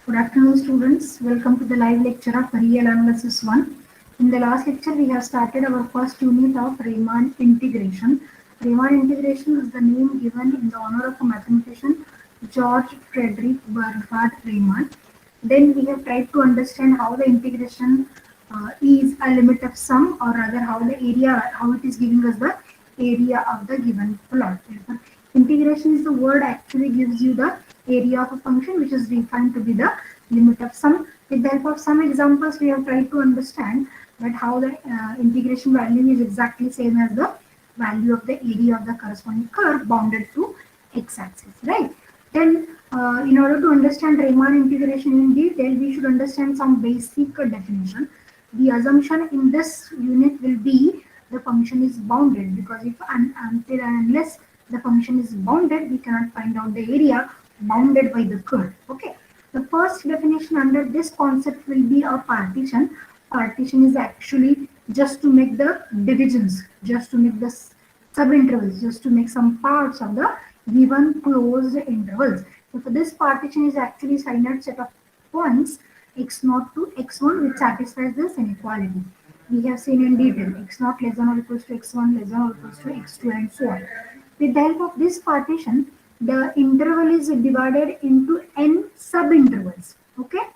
Good afternoon, students. Welcome to the live lecture of Real Analysis 1. In the last lecture, we have started our first unit of Riemann integration. Riemann integration is the name given in the honor of a mathematician, George Frederick Bernhard Riemann. Then we have tried to understand how the integration is a limit of sum, or rather how the area, how it is giving us the area of the given plot. Integration is the word actually gives you the area of a function which is defined to be the limit of sum. With the help of some examples, we have tried to understand that how the integration value is exactly same as the value of the area of the corresponding curve bounded to x-axis, right? Then, in order to understand Riemann integration in detail, we should understand some basic definition. The assumption in this unit will be the function is bounded, because if until and unless the function is bounded, we cannot find out the area bounded by the curve. Okay. The first definition under this concept will be a partition. Partition is actually just to make the divisions, just to make the subintervals, just to make some parts of the given closed intervals. So for this partition is actually finite set of points x0 to x1 which satisfies this inequality. We have seen in detail x0 less than or equals to x1 less than or equals to x2 and so on. With the help of this partition, the interval is divided into n subintervals. Okay.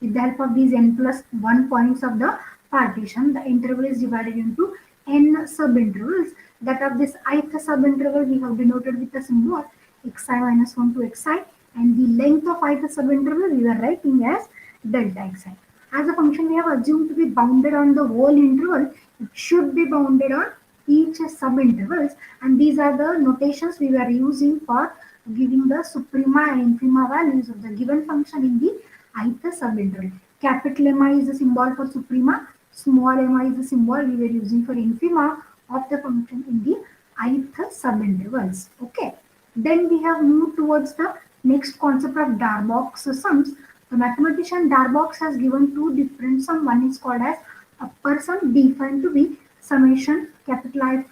With the help of these n plus 1 points of the partition, the interval is divided into n subintervals. That of this ith subinterval we have denoted with a symbol xi minus 1 to xi, and the length of ith subinterval we are writing as delta xi. As a function we have assumed to be bounded on the whole interval, it should be bounded on each subintervals, and these are the notations we were using for giving the suprema and infima values of the given function in the ith subinterval. Capital Mi is the symbol for suprema, small mi is the symbol we were using for infima of the function in the ith subintervals. Okay. Then we have moved towards the next concept of Darboux sums. The mathematician Darboux has given two different sums. One is called as upper sum, defined to be summation capital I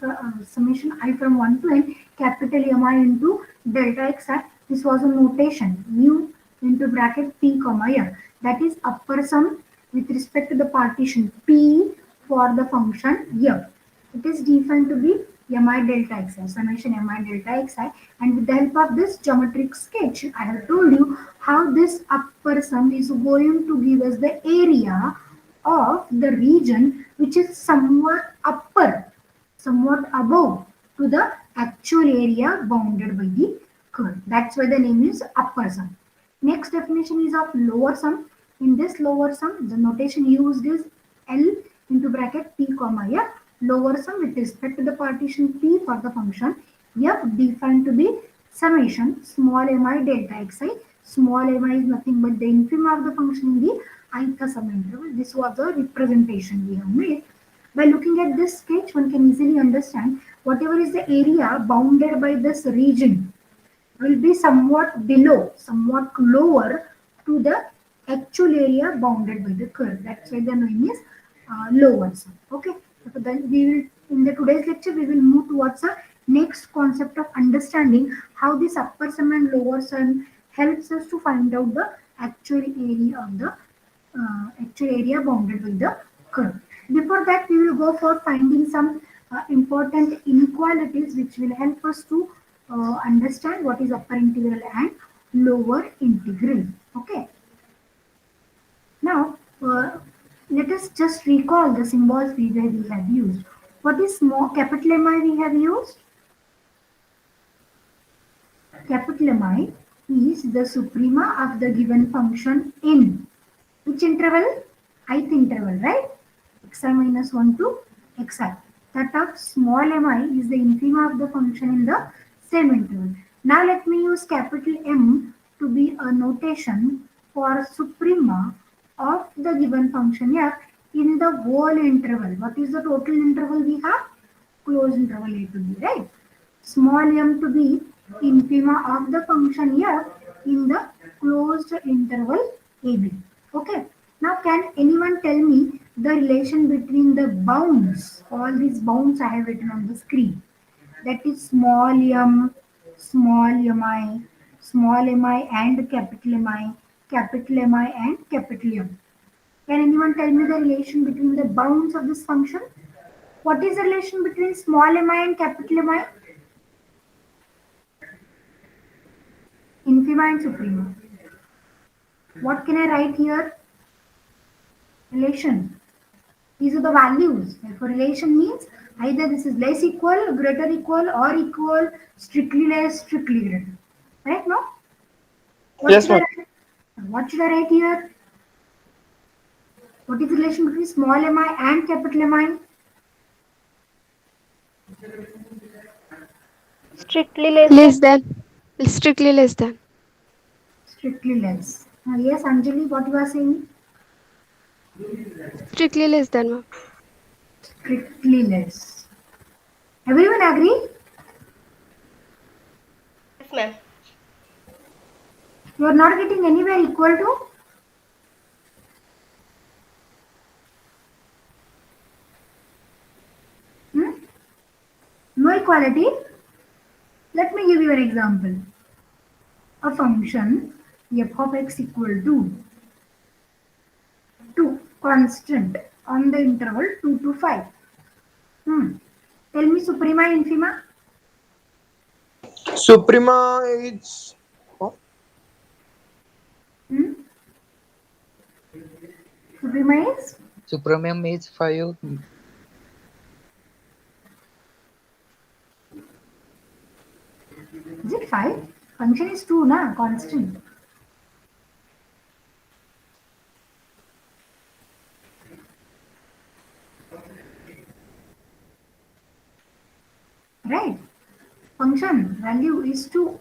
summation I from 1 to n capital Mi into delta xi. This was a notation mu into bracket p comma m. That is upper sum with respect to the partition p for the function m. It is defined to be mi delta xi, summation mi delta xi, and with the help of this geometric sketch, I have told you how this upper sum is going to give us the area of the region which is somewhat upper, somewhat above to the actual area bounded by the curve. That's why the name is upper sum. Next definition is of lower sum. In this lower sum, the notation used is L into bracket p comma f. Lower sum with respect to the partition p for the function f defined to be summation small mi delta xi. Small mi is nothing but the infima of the function in the ith subinterval. This was a representation we have made. By looking at this sketch, one can easily understand whatever is the area bounded by this region will be somewhat below, somewhat lower to the actual area bounded by the curve. That's why the name is lower sum. Okay. So then we will, in the today's lecture, we will move towards the next concept of understanding how this upper sum and lower sum helps us to find out the actual area of the actual area bounded with the curve. Before that, we will go for finding some important inequalities which will help us to understand what is upper integral and lower integral. Okay. Now, let us just recall the symbols we have used. What is small capital Mi we have used? Capital Mi is the suprema of the given function in which interval? Ith interval, right? Xi minus 1 to xi. That of small mi is the infima of the function in the same interval. Now let me use capital M to be a notation for suprema of the given function f in the whole interval. What is the total interval we have? Closed interval a to b, right? Small m to be infima of the function f in the closed interval ab. Okay. Now can anyone tell me the relation between the bounds? All these bounds I have written on the screen. That is small mi and capital Mi, capital Mi and capital M. Can anyone tell me the relation between the bounds of this function? What is the relation between small mi and capital Mi? Infima and suprema. What can I write here? Relation. These are the values. Therefore, relation means either this is less equal, greater equal, or equal, strictly less, strictly greater. Right? No? What Yes, should I ma'am. write? What should I write here? What is the relation between small mi and capital Mi? Strictly less than. Less than. Strictly less than. Strictly less. Yes, Anjali, what you are saying? Strictly less than, ma'am. Strictly less. Everyone agree? Yes, ma'am. You are not getting anywhere equal to? Hmm? No equality? Let me give you an example. A function f of x equal to 2 constant on the interval 2 to 5. Tell me suprema infima. Suprema is Hmm? Suprema is Supremum is 5. it 5? Function is 2 na constant. Right? Function value is 2.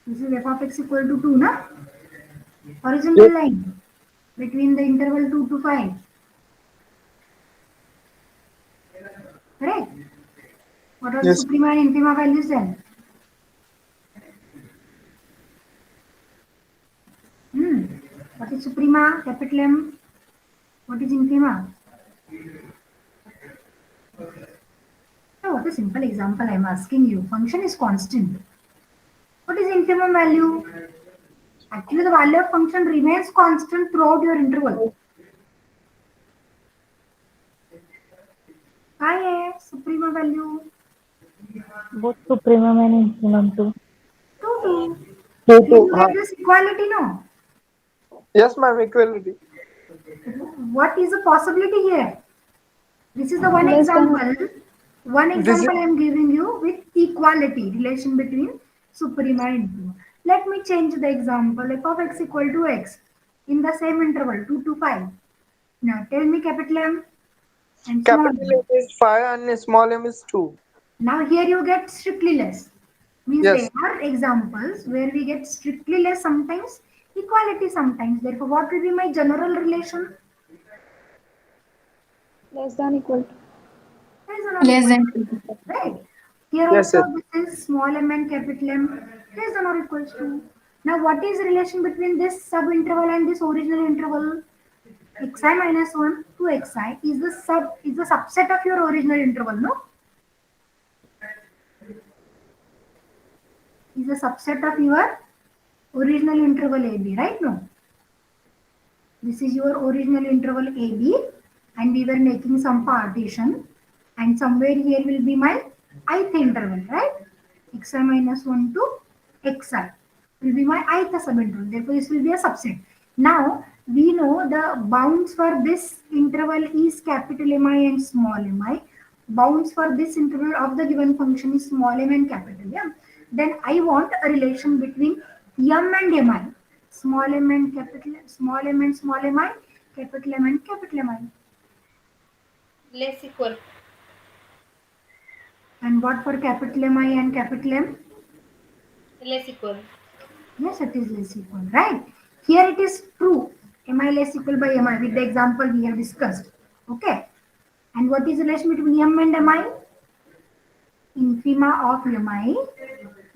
This is f of x equal to 2 na? yes, Horizontal line between the interval 2 to 5. Correct? What are the yes. suprema and infima values then? Hmm. What is suprema? Capital M. What is infima? Now, what a simple example I am asking you. Function is constant. What is infimum value? Actually, the value of function remains constant throughout your interval. काय आहे suprema value? Both supremum and infimum too. 2, 2. Two, Then two. you get this equality, no? Yes, ma'am. Equality. What is the possibility here? This is the one Less than. example. One This is example I am giving you with equality relation between suprema and infima. Let me change the example. F of x equal to x in the same interval 2 to 5. Now tell me capital M and small capital m. M is 5 and small m is 2. Now here you get strictly less. Means there Yes. are examples where we get strictly less sometimes, equality sometimes. Therefore, what will be my general relation? Less than equal to. Is or not Less equal than to? Right. Here Yes, also yes. this is small m and capital M less than or equals to. Now what is the relation between this sub interval and this original interval? Xi minus 1 to xi is the subset of your original interval, no? Is a subset of your original interval AB, right? No. This is your original interval AB and we were making some partition and somewhere here will be my ith interval, right? Xi minus 1 to xi will be my ith subinterval. Therefore, this will be a subset. Now, we know the bounds for this interval is capital Mi and small mi. Bounds for this interval of the given function is small m and capital M. Then I want a relation between m and mi. Small m and capital M, small m and small mi, capital M and capital Mi. Less equal. And what for capital Mi and capital M? Less equal. Yes, it is less equal, right? Here it is true. Mi less equal by mi with the example we have discussed. Okay. And what is the relation between m and mi? Infima of mi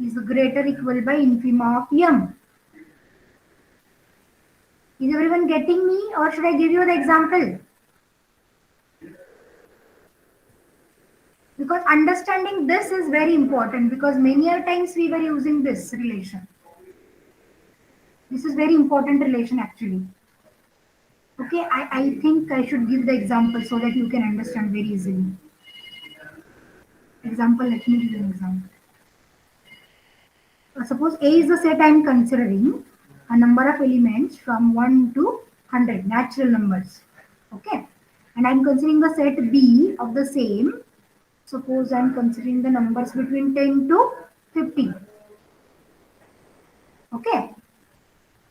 is greater equal by infima of m. Is everyone getting me or should I give you the example? Because understanding this is very important because many a times we were using this relation. This is very important relation actually. Okay, I think I should give the example so that you can understand very easily. Example, let me give you an example. Suppose A is the set I am considering a number of elements from 1 to 100, natural numbers. Okay, and I am considering the set B of the same. Suppose I am considering the numbers between 10 to 50. Okay,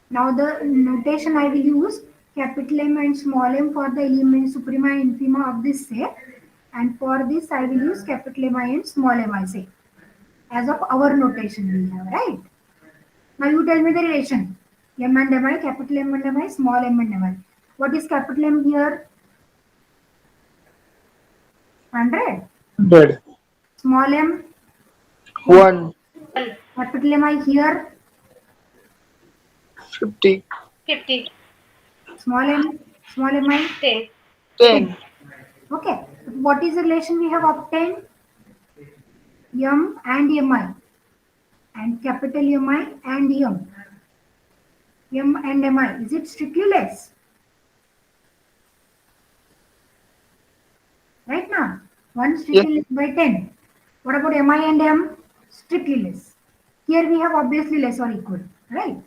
now the notation I will use capital M and small m for the elements suprema and infima of this set, and for this I will use capital M I and small m I say. As of our notation we have, right? Now you tell me the relation. M and Mi, capital M and Mi, small m and Mi. What is capital M here? 100. 100. Small m, 1. capital Mi here. 50. 50. Small mi, 10. 10. Okay. What is the relation we have obtained? M and Mi. And capital Mi and M. M and Mi. Is it strictly less? Right now? 1 strictly less by 10. What about Mi and M? Strictly less. Here we have obviously less or equal. Right?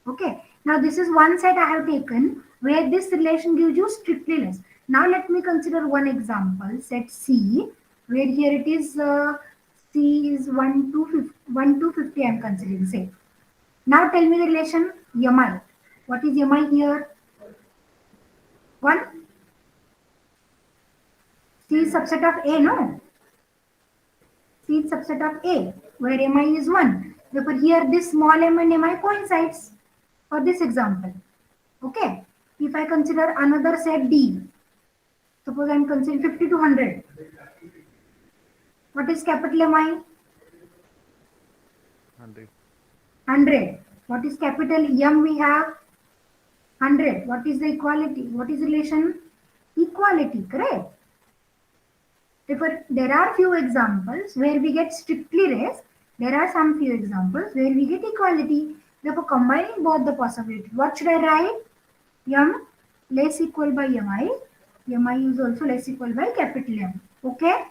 Okay. Now this is one set I have taken where this relation gives you strictly less. Now let me consider one example, set C, where here it is C is 1 to 50 I am considering, say. Now tell me the relation Mi. What is Mi here? 1. C is subset of A, no? C is subset of A, where Mi is 1. Therefore here this small m and Mi coincides for this example. Okay. If I consider another set D, suppose I am considering 50 to 100. What is capital Mi? 100. What is capital M we have? 100. What is the equality? What is relation? Equality, correct? Therefore, there are few examples where we get strictly less. There are some few examples where we get equality. Therefore, combining both the possibilities, what should I write? M less equal by Mi. Mi is also less equal by capital M. Okay?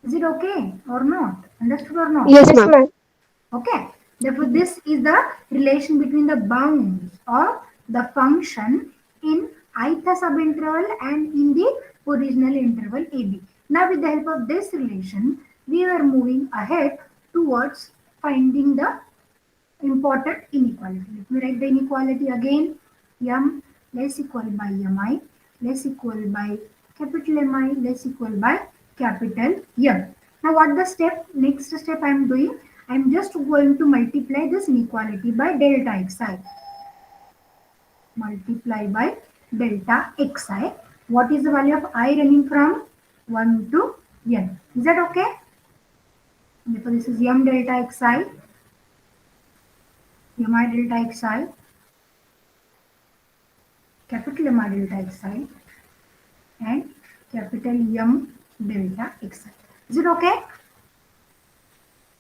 Is it okay or not? Understood or not? Yes, ma'am. Okay. Therefore, this is the relation between the bounds of the function in ith subinterval and in the original interval AB. Now, with the help of this relation, we are moving ahead towards finding the important inequality. Let me write the inequality again. M less equal by Mi less equal by capital Mi less equal by capital M. Now what the next step I am doing? I am just going to multiply this inequality by delta xi. Multiply by delta xi. What is the value of I running from 1 to n? Is that okay? Therefore this is m delta xi. Mi delta xi, capital Mi delta xi, and capital M delta xi. Is it okay?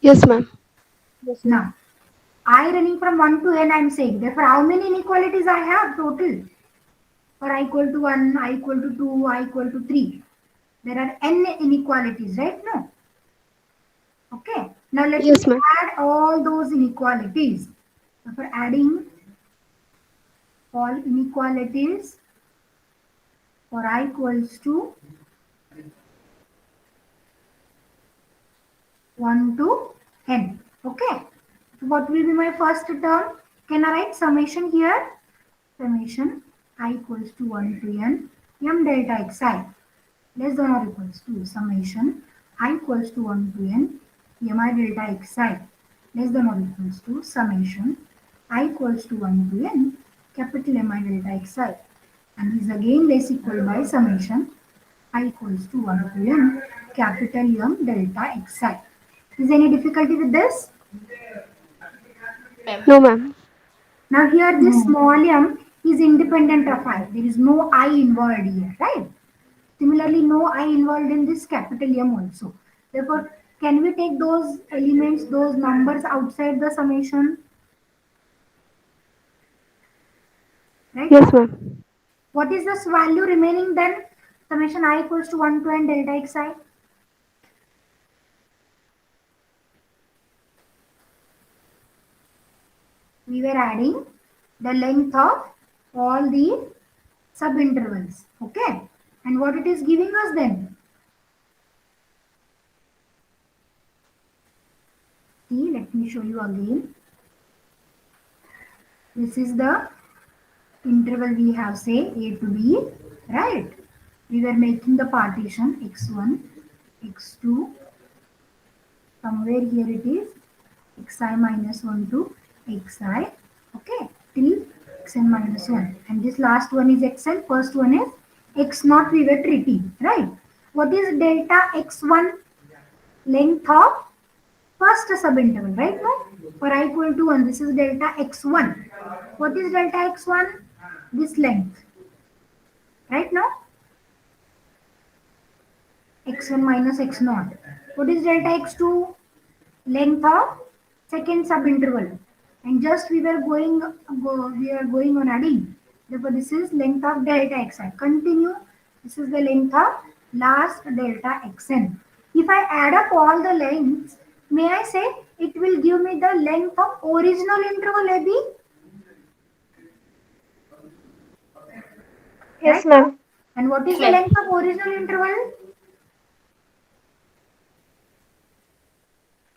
Yes, ma'am. Now, I running from 1 to n I am saying. Therefore, how many inequalities I have total? For I equal to 1, I equal to 2, I equal to 3. There are n inequalities, right? No. Okay. Now let Yes, me ma'am. add all those inequalities. For adding all inequalities for I equals to 1 to n. Okay. So what will be my first term? Can I write summation here? Summation I equals to 1 to n m delta xi less than or equals to summation I equals to 1 to n mi delta xi less than or equals to summation I equals to 1 to n capital Mi delta xi, and is again less equal by summation I equals to 1 to n capital M delta xi. Is there any difficulty with this? No, ma'am. Now here this small m is independent of I. There is no I involved here, right? Similarly, no I involved in this capital M also. Therefore, Can we take those elements, those numbers outside the summation? Right? Yes, ma'am. What is this value remaining then? Summation I equals to 1 to n delta xi. We were adding the length of all the subintervals. Okay. And what it is giving us then? See, let me show you again. This is the interval we have, say A to B, right? We were making the partition x1, x2, somewhere here it is xi minus 1 to xi, okay, till xn minus 1. And this last one is xn, first one is x naught we were treating, right? What is delta x1? Length of first subinterval, right? No? For I equal to 1, this is delta x1. What is delta x1? This length, right now? x1 minus x naught. What is delta x2? Length of second subinterval. And just we are going on adding. Therefore, this is length of delta xi. Continue. This is the length of last delta xn. If I add up all the lengths, may I say it will give me the length of original interval AB? Yes, Right? ma'am. And what is the Ma'am. length of original interval?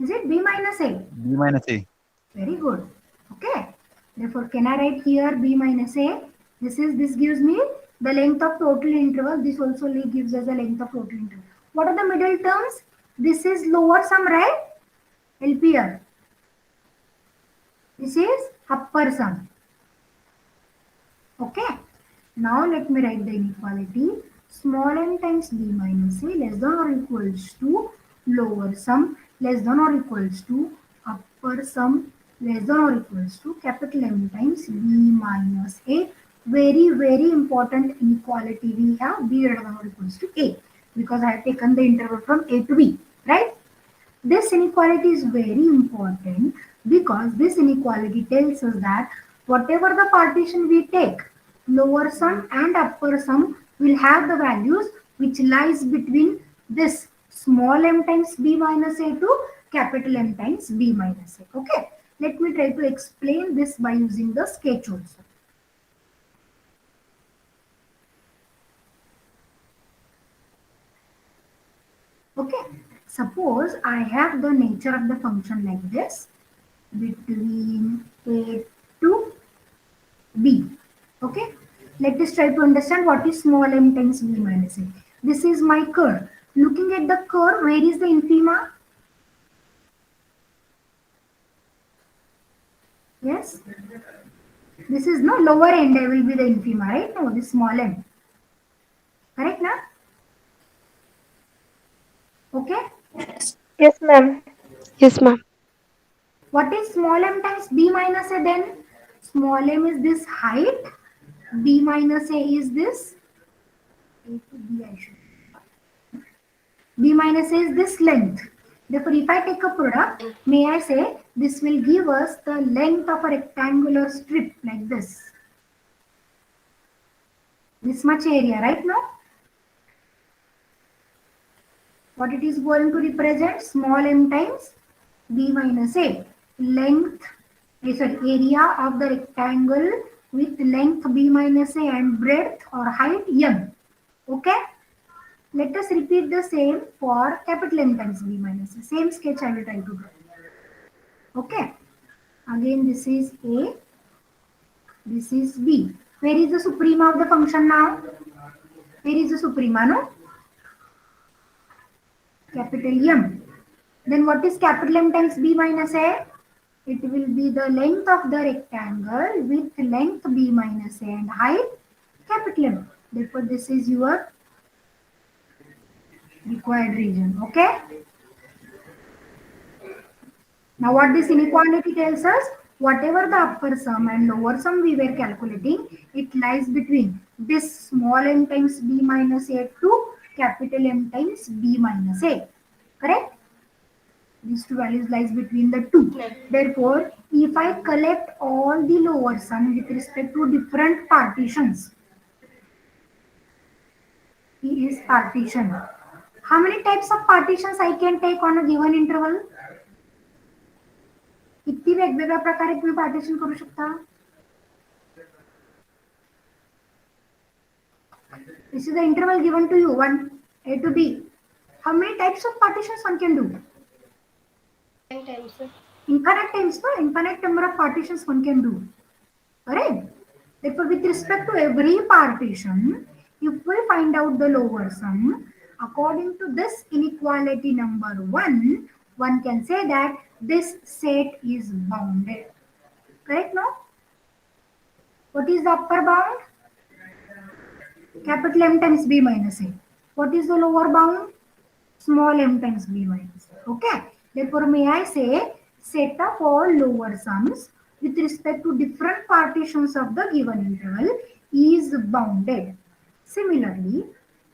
Is it B minus A? B minus A. Very good. Okay. Therefore, can I write here B minus A? This gives me the length of total interval. This also gives us the length of total interval. What are the middle terms? This is lower sum, right? LPR. This is upper sum. Okay. Now let me write the inequality. Small n times b minus a less than or equals to lower sum less than or equals to upper sum less than or equals to capital M times b minus a. Very, very important inequality we have, b greater than or equals to a, because I have taken the interval from a to b, right? This inequality is very important because this inequality tells us that whatever the partition we take, lower sum and upper sum will have the values which lies between this small m times b minus a to capital M times b minus a. Okay, let me try to explain this by using the sketch also. Okay, suppose I have the nature of the function like this between a to b. Okay, let us try to understand what is small m times b minus a. This is my curve. Looking at the curve, where is the infima? Yes, this is no lower end. I will be the infima, right? No, this small m. Correct, na? Okay. Yes, ma'am. Yes, ma'am. What is small m times b minus a then? Small m is this height, b minus a is this, a to b I should. B minus a is this length. Therefore, if I take a product, may I say this will give us the length of a rectangular strip like this. This much area, right now? What it is going to represent? Small m times b minus a. Length, area of the rectangle with length b minus a and breadth or height m. Okay? Let us repeat the same for capital M times b minus a. Same sketch I will try to draw. Okay? Again, this is a, this is b. Where is the suprema of the function now? Where is the suprema, no? Capital M. Then what is capital M times b minus a? It will be the length of the rectangle with length b minus a and height capital M. Therefore, this is your required region. Okay? Now, what this inequality tells us? Whatever the upper sum and lower sum we were calculating, it lies between this small m times b minus a to capital M times b minus a. Correct? These two values lies between the two. Therefore, if I collect all the lower sum with respect to different partitions, P is partition. How many types of partitions I can take on a given interval? किती वेगवेगळ्या प्रकारे तुम्ही partition करू शकता? This is the interval given to you, 1 A to B. How many types of partitions one can do? 10 times, sir. Infinite times, no? Infinite number of partitions one can do. Correct? Therefore, with respect to every partition, if we find out the lower sum, according to this inequality number 1, one can say that this set is bounded. Correct, no? What is the upper bound? Capital M times B minus A. What is the lower bound? Small m times B minus A. Okay. Therefore, may I say set of all lower sums with respect to different partitions of the given interval is bounded. Similarly,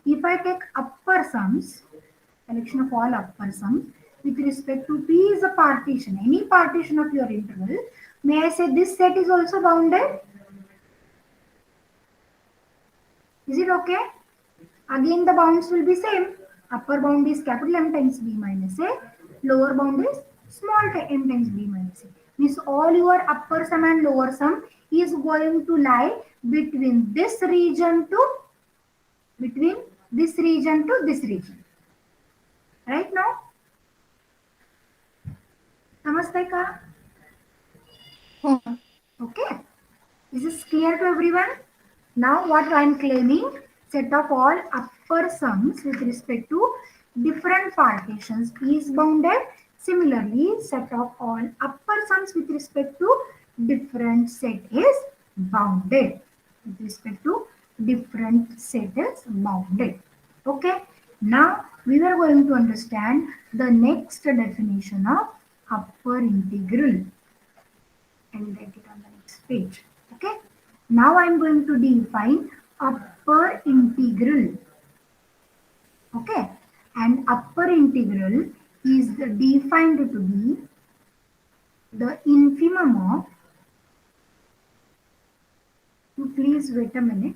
if I take upper sums, collection of all upper sums with respect to P is a partition, any partition of your interval, may I say this set is also bounded? Is it okay? Again, the bounds will be same. Upper bound is capital M times B minus A. Lower bound is small m times B minus A. Means all your upper sum and lower sum is going to lie between this region to this region. Right now? Namaste ka? Okay. Is this clear to everyone? Now what I am claiming, set of all upper sums with respect to different partitions is bounded. Similarly, set of all upper sums with respect to different set is bounded. With respect to different set is bounded. Okay. Now we are going to understand the next definition of upper integral. I will write it on the next page. Okay. Now I am going to define upper integral. Okay. And upper integral is defined to be the infimum of, please wait a minute.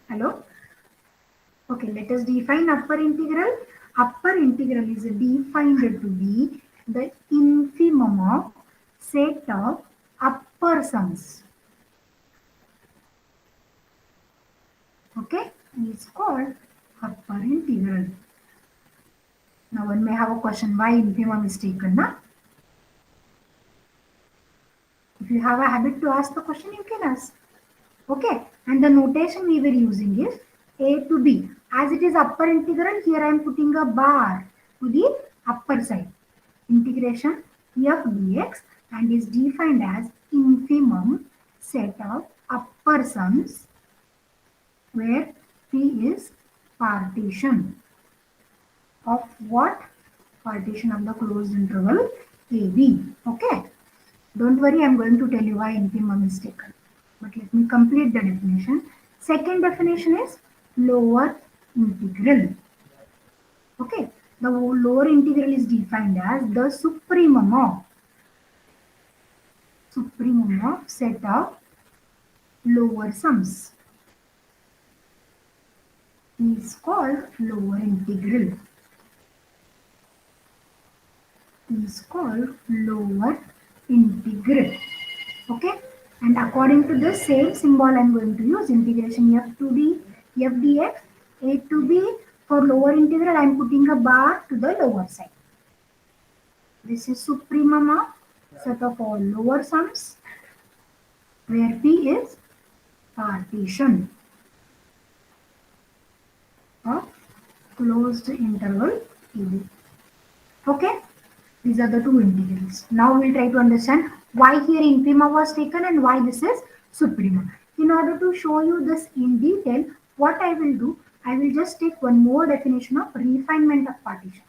Hello? Okay, let us define upper integral. Upper integral is defined to be the infimum of set of upper sums. Okay, it's called upper integral. Now one may have a question why infimum is taken, na? If you have a habit to ask the question, you can ask. Okay, and the notation we were using is A to B. As it is upper integral, here I am putting a bar to the upper side. Integration f dx and is defined as infimum set of upper sums where P is partition of what? Partition of the closed interval AB. Okay. Don't worry, I am going to tell you why infimum is taken. But let me complete the definition. Second definition is lower integral. Okay. The lower integral is defined as the supremum of set of lower sums. Is called lower integral. Is called lower integral. Okay. And according to the same symbol, I am going to use integration f to d, f dx, a to b. For lower integral, I am putting a bar to the lower side. This is supremum of set of all lower sums, where P is partition of closed interval AB. Okay. These are the two integrals. Now we'll try to understand why here infimum was taken and why this is supremum. In order to show you this in detail, what I will do, I will just take one more definition of refinement of partition.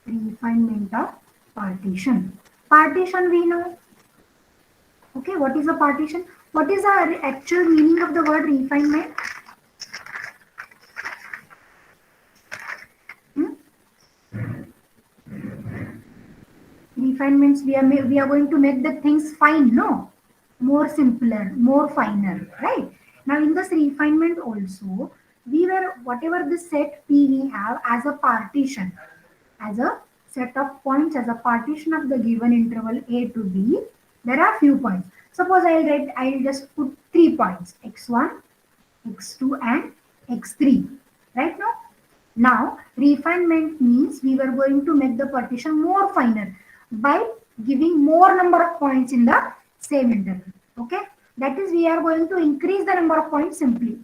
Refinement of partition. Partition we know. Okay, what is a partition? What is the actual meaning of the word refinement? Refinements, we are going to make the things fine, no? More simpler, more finer, right? Now in this refinement also, we were, whatever the set P we have as a partition, as a set of points, as a partition of the given interval A to B, there are few points. Suppose I'll just put 3 points, x1, x2 and x3, right now? Now, refinement means we were going to make the partition more finer by giving more number of points in the same interval. Okay, that is, we are going to increase the number of points simply.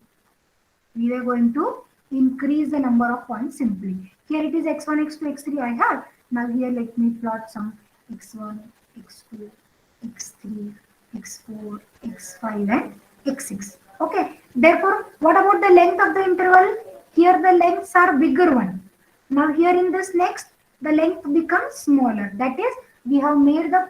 We are going to increase the number of points simply. Here it is x1, x2, x3 I have. Now here let me plot some x1, x2, x3, x4, x5 and x6. Okay, therefore, what about the length of the interval? Here the lengths are bigger one. Now here in this next, the length becomes smaller. That is, we have made the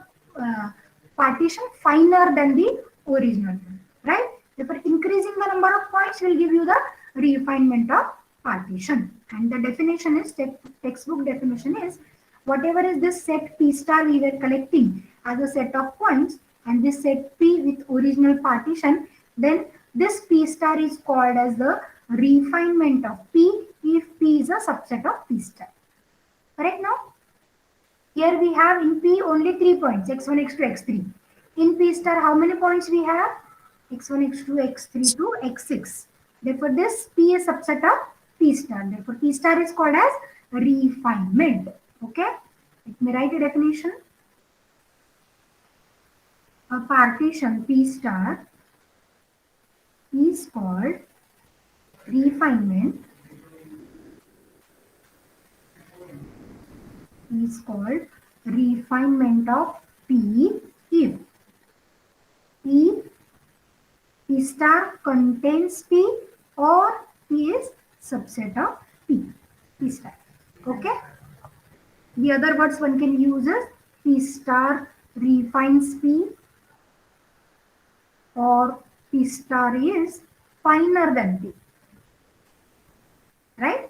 partition finer than the original one, right? Therefore, increasing the number of points will give you the refinement of partition. And the definition is, textbook definition is, whatever is this set P star we were collecting as a set of points, and this set P with original partition, then this P star is called as the refinement of P if P is a subset of P star. Correct now? Here we have in P only 3 points, x1, x2, x3. In P star, how many points we have? x1, x2, x3 to x6. Therefore, this P is subset of P star. Therefore, P star is called as refinement. Okay? Let me write a definition. A partition P star is called refinement, is called refinement of P if P star contains P or P is subset of P star. Okay. The other words one can use is P star refines P, or P star is finer than P. Right?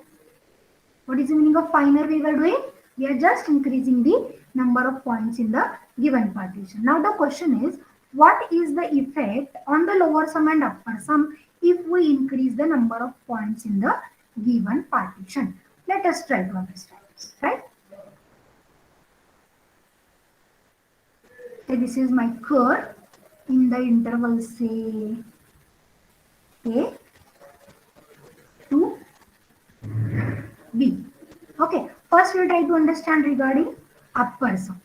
What is the meaning of finer we were doing? We are just increasing the number of points in the given partition. Now the question is, what is the effect on the lower sum and upper sum if we increase the number of points in the given partition? Let us try to understand this, right? So this is my curve in the interval, say A to B. Okay, first we'll try to understand regarding upper sum.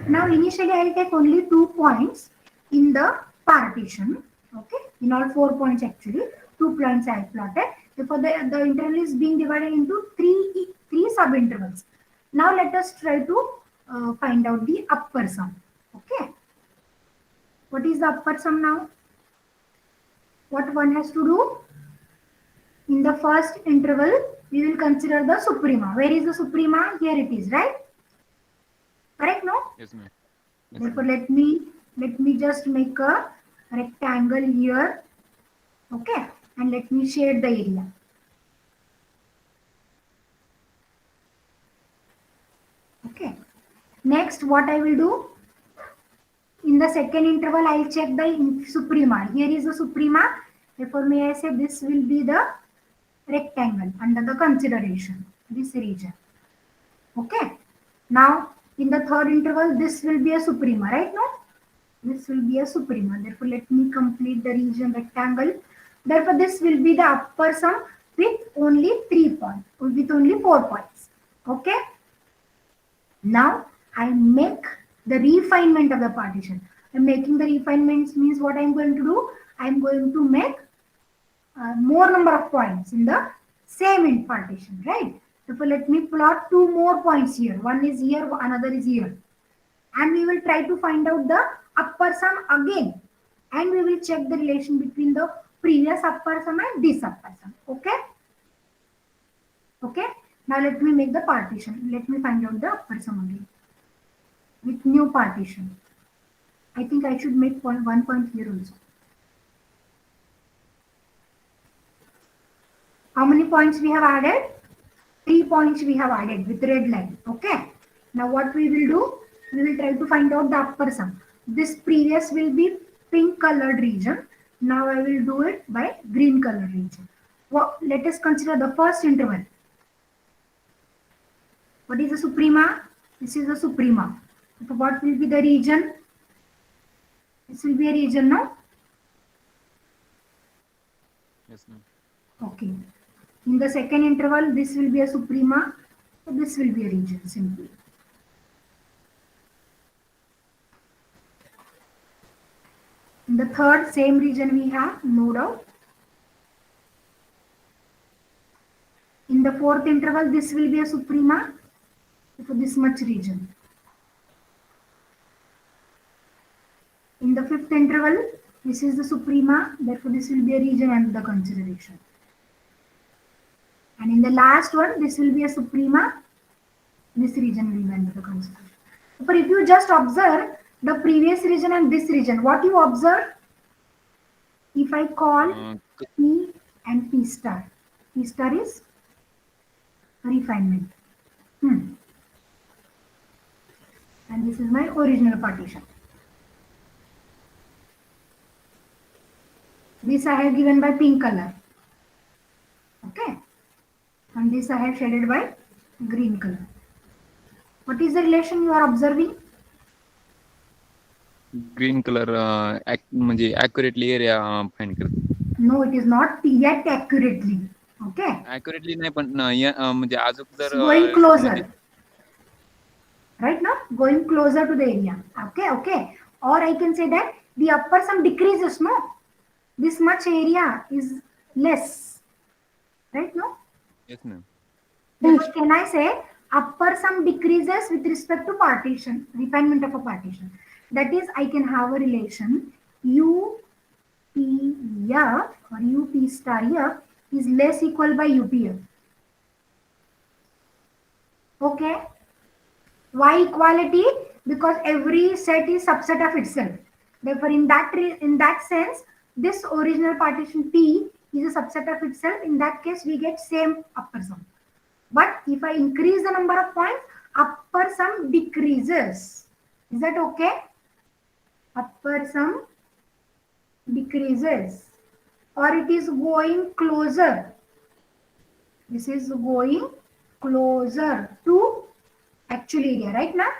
Now initially I'll take only 2 points in the partition. Okay, in all 4 points actually, 2 points I plotted. Therefore the interval is being divided into three sub intervals. Now let us try to find out the upper sum. Okay, what is the upper sum now? What one has to do? In the first interval, we will consider the suprema. Where is the suprema? Here it is, right? Correct, no? Yes, ma'am. Therefore, let me just make a rectangle here. Okay, and let me shade the area. Okay. Next, what I will do? In the second interval, I will check the suprema. Here is the suprema. Therefore, may I say this will be the rectangle under the consideration, this region. Okay. Now, in the third interval, this will be a suprema, right now? This will be a suprema. Therefore, let me complete the region rectangle. Therefore, this will be the upper sum with only 3 points, with only 4 points. Okay. Now, I make the refinement of the partition. I'm making the refinements means what I'm going to do? I'm going to make more number of points in the same partition, right? Therefore, let me plot two more points here. One is here, another is here. And we will try to find out the upper sum again. And we will check the relation between the previous upper sum and this upper sum. Okay? Okay? Now let me make the partition. Let me find out the upper sum again. With new partition. I think I should make one point here also. How many points we have added? 3 points we have added with red line. Okay. Now what we will do? We will try to find out the upper sum. This previous will be pink colored region. Now I will do it by green colored region. Well, let us consider the first interval. What is the suprema? This is the suprema. So what will be the region? This will be a region, no? Yes, ma'am. Okay. In the second interval, this will be a suprema. So this will be a region simply. In the third, same region we have, no doubt. In the fourth interval, this will be a suprema for this much region. In the fifth interval, this is the suprema, therefore this will be a region under the consideration. And in the last one, this will be a suprema, this region will be under the consideration. But if you just observe the previous region and this region, what you observe? If I call P and P star is refinement. And this is my original partition. This I have given by pink color. Okay. And this I have shaded by green color. What is the relation you are observing? Green colour म्हणजे accurately area find करतो. No, it is not yet accurately. Okay. Accurately नाही पण म्हणजे अजून जर Going closer. Right now, going closer to the area. Okay, okay. Or I can say that the upper sum decreases, no? This much area is less. Right, no? Yes, ma'am. Therefore, can I say upper sum decreases with respect to partition, refinement of a partition? That is, I can have a relation UPF or UP star F is less equal by UPF. Okay. Why equality? Because every set is subset of itself. Therefore, in that sense, this original partition P is a subset of itself. In that case, we get same upper sum. But if I increase the number of points, upper sum decreases. Is that okay? Upper sum decreases. Or it is going closer. This is going closer to actual area, right now?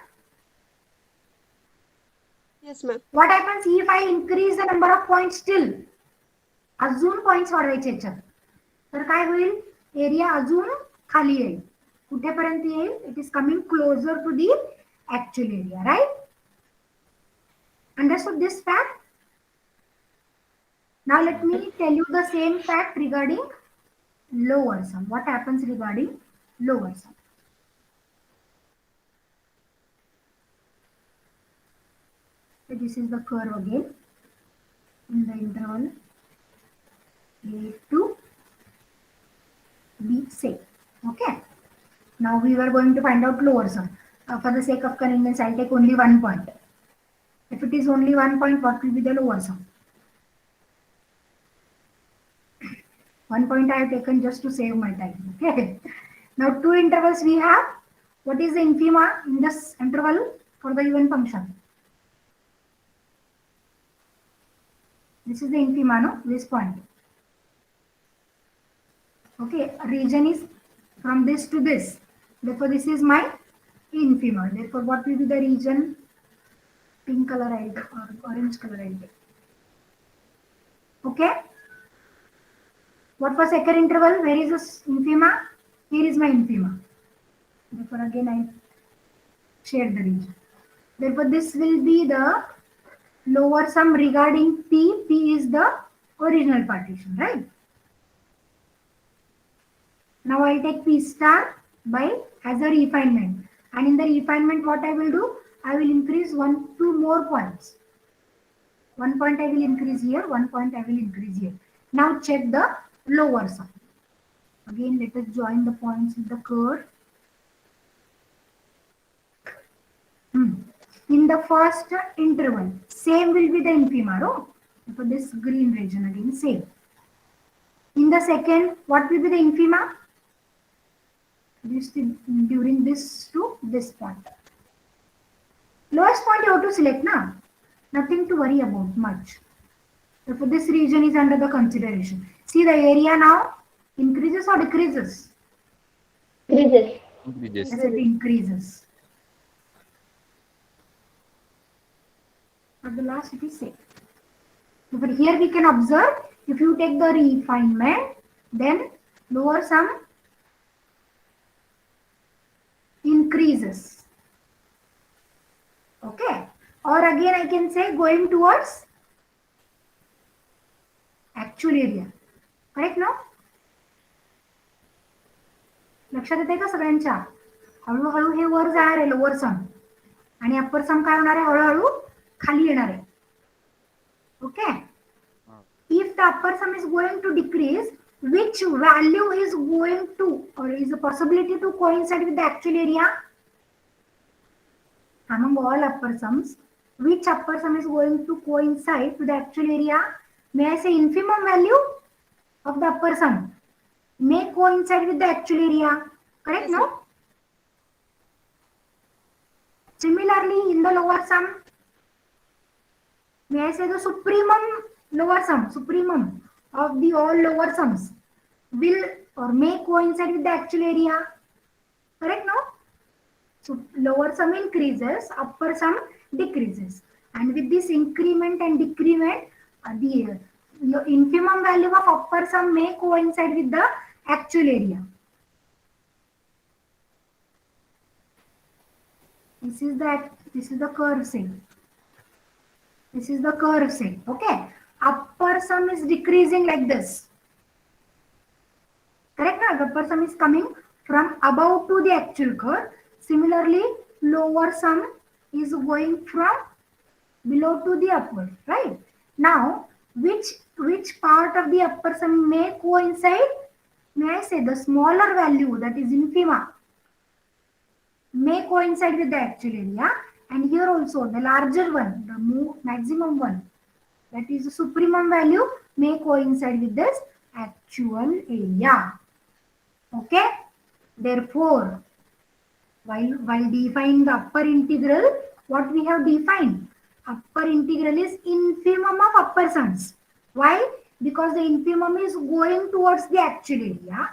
Yes, ma'am. What happens if I increase the number of points still? अजून points वाढवायचे याच्यात तर काय होईल area अजून खाली येईल कुठेपर्यंत येईल it is coming closer to the actual area right understood this fact now let me tell you the same fact regarding lower sum what happens regarding lower sum this is the curve again in the interval A to B say. Okay. Now we were going to find out lower sum. For the sake of convenience, I'll take only 1 point. If it is only 1 point, what will be the lower sum? 1 point I have taken just to save my time. Okay. Now 2 intervals we have. What is the infima in this interval for the given function? This is the infima, no? This point. Okay, region is from this to this. Therefore, this is my infima. Therefore, what will be the region? Pink color I or orange color I. Okay. What for second interval? Where is this infima? Here is my infima. Therefore, again I shade the region. Therefore, this will be the lower sum regarding P. P is the original partition, right? Now I'll take P star. as a refinement. And in the refinement, what I will do? I will increase 2 more points. 1 point I will increase here, 1 point I will increase here. Now check the lower sum. Again, let us join the points with the curve. In the first interval, same will be the infima, no? For this green region again, same. In the second, what will be the infima? During this to this point. Lowest point you have to select now. Nothing to worry about much. Therefore, this region is under the consideration. See the area now increases or decreases? Increases. Increases. Yes, it increases. At the last it is same. But here we can observe, if you take the refinement, then lower sum increases. Okay. Or again I can say going towards actual area. Correct now? लक्षात येते का सगळ्यांच्या? हळूहळू हे वर जाणार आहे lower sum आणि upper सम काय होणार आहे? हळूहळू खाली येणार आहे. Okay. If the upper sum is going to decrease, which value is going to or is a possibility to coincide with the actual area? Among all upper sums, which upper sum is going to coincide with the actual area? May I say infimum value of the upper sum may coincide with the actual area. Correct, no? Similarly, in the lower sum, may I say the supremum lower sum, supremum of the all lower sums will or may coincide with the actual area. Correct, no? So lower sum increases, upper sum decreases. And with this increment and decrement, the infimum value of upper sum may coincide with the actual area. This is the curve same. This is the curve same. Okay. Upper sum is decreasing like this. Correct? The upper sum is coming from above to the actual curve. Similarly, lower sum is going from below to the upward. Right? Now, which part of the upper sum may coincide? May I say the smaller value, that is infima, may coincide with the actual area, and here also the larger one, the maximum one, that is the supremum value, may coincide with this actual area. Okay. Therefore, while defining the upper integral, what we have defined? Upper integral is infimum of upper sums. Why? Because the infimum is going towards the actual area.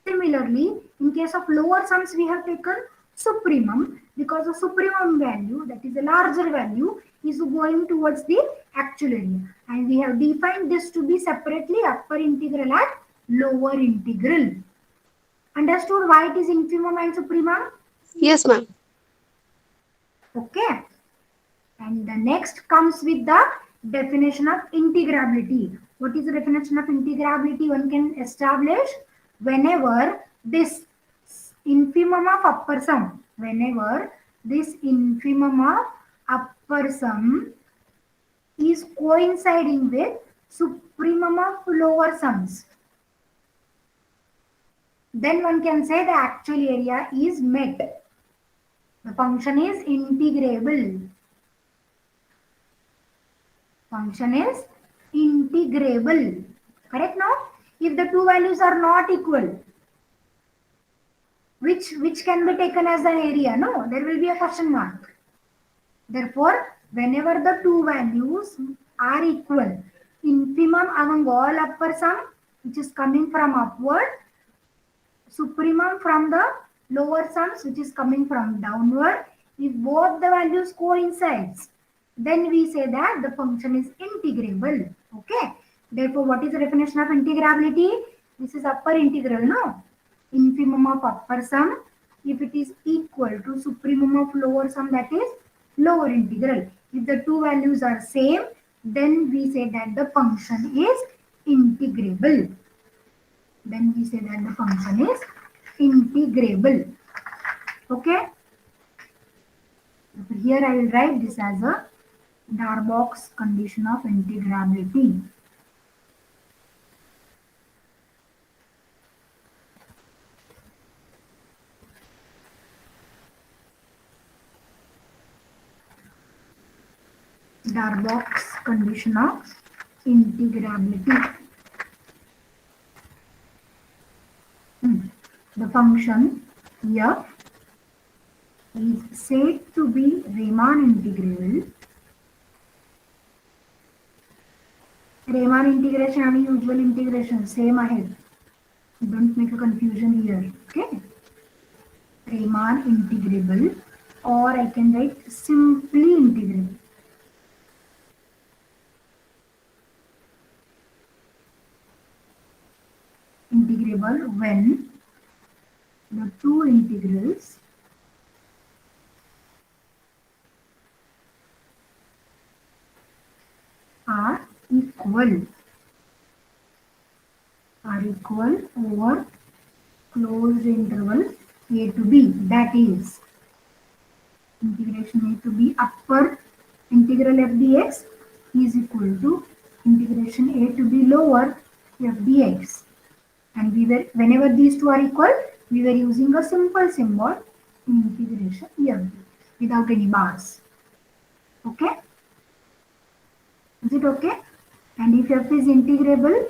Similarly, in case of lower sums, we have taken supremum because the supremum value, that is a larger value, is going towards the actual area. And we have defined this to be separately upper integral and lower integral. Understood why it is infimum and supremum? Yes, ma'am. Okay. And the next comes with the definition of integrability. What is the definition of integrability? One can establish whenever this infimum of upper sum, whenever this infimum of upper sum is coinciding with supremum of lower sums, then one can say the actual area is met. The function is integrable. Function is integrable. Correct now? If the two values are not equal, which can be taken as an area? No, there will be a question mark. Therefore, whenever the two values are equal, infimum among all upper sum, which is coming from upward, supremum from the lower sums, which is coming from downward, if both the values coincides, then we say that the function is integrable. Okay. Therefore, what is the definition of integrability? This is upper integral, no? Infimum of upper sum, if it is equal to supremum of lower sum, that is lower integral. If the two values are same, then we say that the function is integrable. Then we say that the function is integrable. Okay. Here I will write this as a Darbox condition of integrability. Darbox condition of integrability. The function f is said to be Riemann integrable. Riemann integration and usual integration same ahead. Don't make a confusion here. Okay. Riemann integrable, or I can write simply integrable. Integrable when the two integrals are equal over closed interval a to b, that is integration a to b upper integral f dx is equal to integration a to b lower f dx, and whenever these two are equal, we were using a simple symbol in integration f without any bars. Okay, is it okay? And if f is integrable,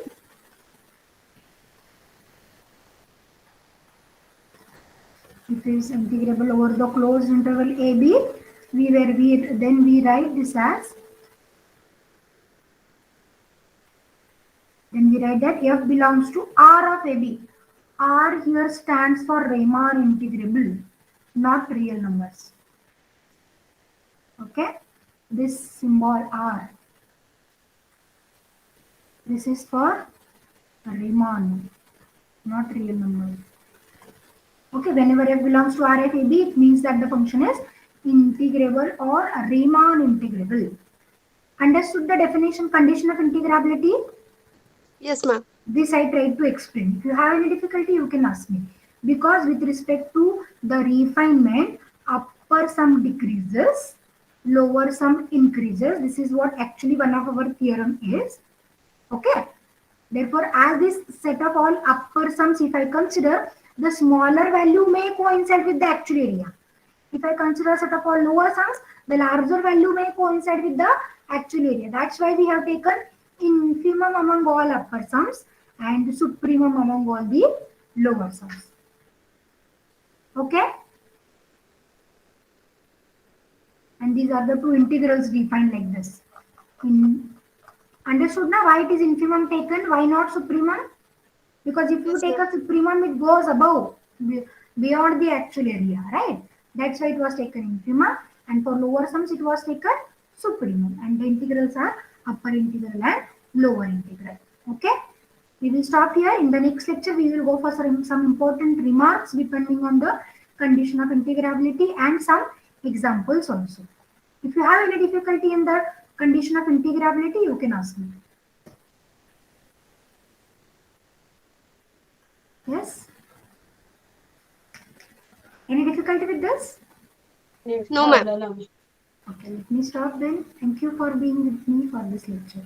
over the closed interval AB, then we write this as, then we write that f belongs to R of AB. R here stands for Riemann integrable, not real numbers. Okay, this symbol R, this is for Riemann, not real numbers. Okay, whenever f belongs to R of AB, it means that the function is integrable or Riemann integrable. Understood the definition, condition of integrability? Yes, ma'am. This I tried to explain. If you have any difficulty, you can ask me. Because with respect to the refinement, upper sum decreases, lower sum increases. This is what actually one of our theorem is. Okay. Therefore, as this set of all upper sums, if I consider, the smaller value may coincide with the actual area. If I consider a set of all lower sums, the larger value may coincide with the actual area. That's why we have taken infimum among all upper sums and supremum among all the lower sums. Okay? And these are the two integrals defined like this. Understood now why it is infimum taken, why not supremum? Because if you take a supremum, it goes above, beyond the actual area, right? That's why it was taken infimum, and for lower sums it was taken supremum, and the integrals are upper integral and lower integral. Okay, we will stop here. In the next lecture we will go for some important remarks depending on the condition of integrability and some examples also. If you have any difficulty in the condition of integrability, you can ask me. Yes? Any difficulty with this? No, ma'am. Okay, let me stop then. Thank you for being with me for this lecture.